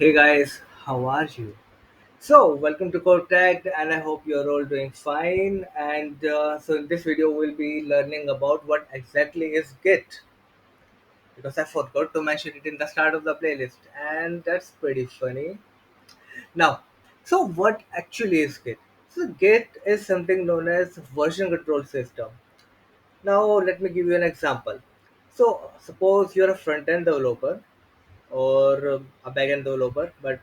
Hey guys, how are you? So, welcome to Cortect, and I hope you're all doing fine. And in this video, we'll be learning about what exactly is Git because I forgot to mention it in the start of the playlist, and that's pretty funny. Now, so what actually is Git? So, Git is something known as version control system. Now, let me give you an example. So, suppose you're a front end developer or a backend developer. But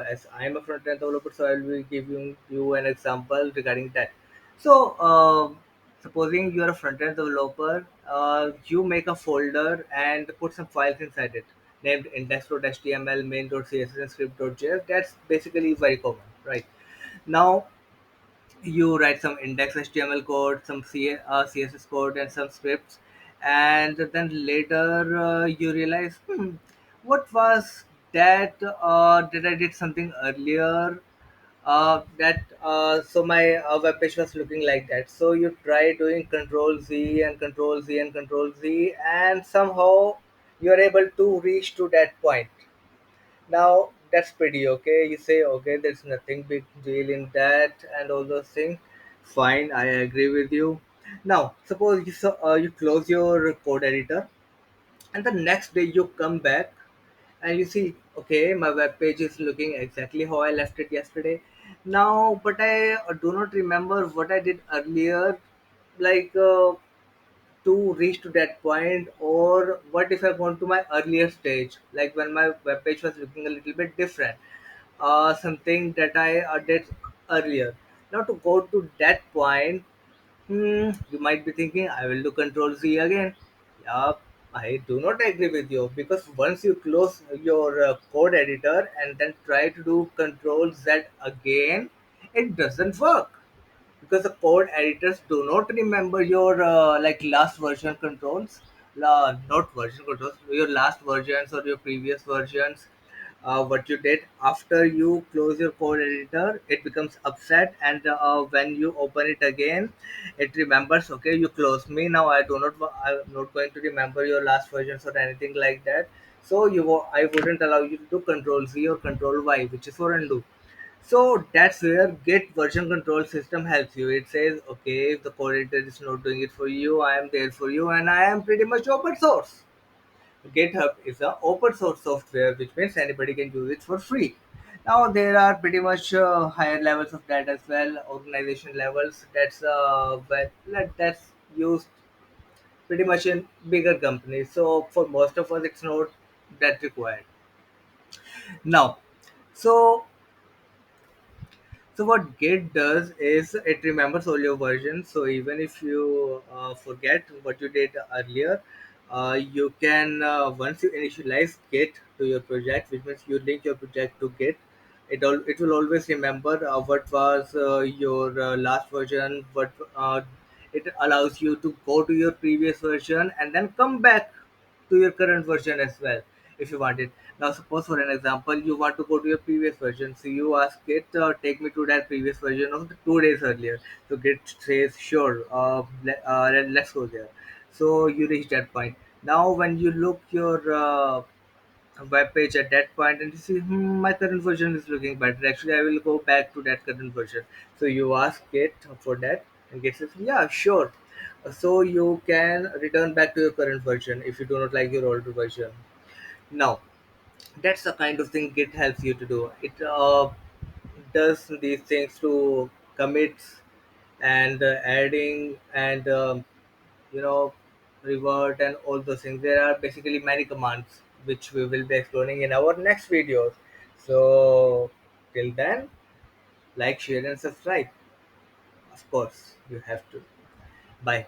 as I'm a front end developer, so I will be giving you an example regarding that. So, supposing you are a front end developer, you make a folder and put some files inside it named index.html, main.css, and script.js. That's basically very common, right? Now, you write some index HTML code, some CSS code, and some scripts, and then later you realize, what was that? Did I did something earlier? That so my web page was looking like that. So you try doing Control Z and Control Z and Control Z, and somehow you are able to reach to that point. Now that's pretty okay. You say okay, there's nothing big deal in that, and all those things. Fine, I agree with you. Now suppose you close your code editor, and the next day you come back and you see okay, my web page is looking exactly how I left it yesterday. Now, but I do not remember what I did earlier, like. To reach to that point, or what if I go to my earlier stage, like when my web page was looking a little bit different, something that I did earlier. Now to go to that point, you might be thinking I will do Control Z again. Yeah, I do not agree with you, because once you close your code editor and then try to do Control Z again, it doesn't work, because the code editors do not remember your like last version controls, not version controls, your last versions or your previous versions. What you did after you close your code editor, it becomes upset, and when you open it again, it remembers, okay, you closed me, now I'm not going to remember your last versions or anything like that. So I wouldn't allow you to do Control Z or Control Y, which is for undo. So that's where Git version control system helps you. It says, okay, if the coordinator is not doing it for you, I am there for you, and I am pretty much open source. GitHub is a open source software, which means anybody can use it for free. Now there are pretty much higher levels of that as well, organization levels. That's used pretty much in bigger companies. So for most of us, it's not that required. Now, so So what Git does is it remembers all your versions. So even if you forget what you did earlier, you can once you initialize Git to your project, which means you link your project to Git. It will always remember what was your last version. What it allows you to go to your previous version and then come back to your current version as well, if you want it. Now suppose for an example, you want to go to your previous version, so you ask it, take me to that previous version of the 2 days earlier. So Git says sure, let's go there. So you reach that point. Now when you look your web page at that point and you see, my current version is looking better, actually I will go back to that current version. So you ask it for that, and Git says yeah, sure. So you can return back to your current version if you do not like your older version. Now that's the kind of thing Git helps you to do. It does these things to commits and adding and you know revert and all those things. There are basically many commands which we will be exploring in our next videos. So till then, like, share, and subscribe. Of course, you have to. Bye.